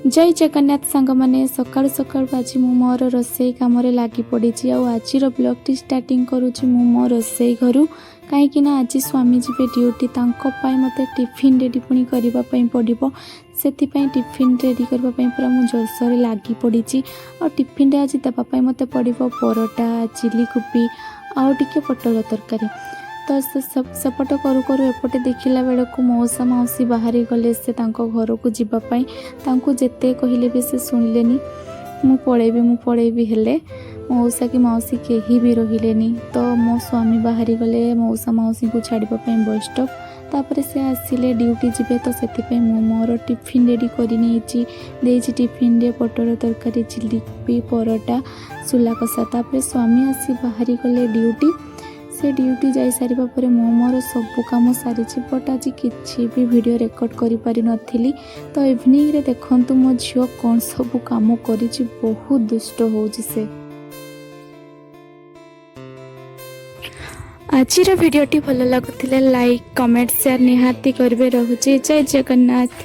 जय जगन्नाथ सांग मैंने सकाळु सकाळु आज मु मोर रोसई कम लगी पड़ी आज ब्लॉग टी स्टार्टिंग करुँची मु मो रोसई घर कहीं आज स्वामी जी ड्यूटी मत टिफिन रेडी पुणी करने पड़ो से टिफिन रेडी करने पूरा मुझे जोरसोर लगी पड़ी आ टिफिन आज देवाई मत पड़ो परोटा चिली कोबी आउ टे पटल तरकारी तो सेपट करू करू एपटे देखला बेल को मौसा मौसी बाहरी गले से घर को जीवाई जेते कहले भी से शुणिलेनी मु पलैबी हेले मौसा कि मौसी कहीं भी रहिलेनी तो मो स्वामी बाहरी गले मौसा मौसी को छाड़ापी बस स्टॉप तापर से आसिले ड्यूटी जीवे तो से मोर टिफिन रेडी कर टिफिन रे पटल तरकारी चिली परोटा सुला कषा तापर स्वामी आसी बाहरी गले ड्यूटी से ड्यूटी जाई सारिबा परे मोर सब काम सारी बट आज किसी भी वीडियो रेकॉर्ड करि पारि नथिली तो इवनिंग रे देखंतु मो झियो कौन सब काम करिछि बहुत दुष्ट होछि से। आज वीडियोटी भल लगुथिले लाइक कमेंट शेयर निहाती करबे रहुछि। जय जगन्नाथ।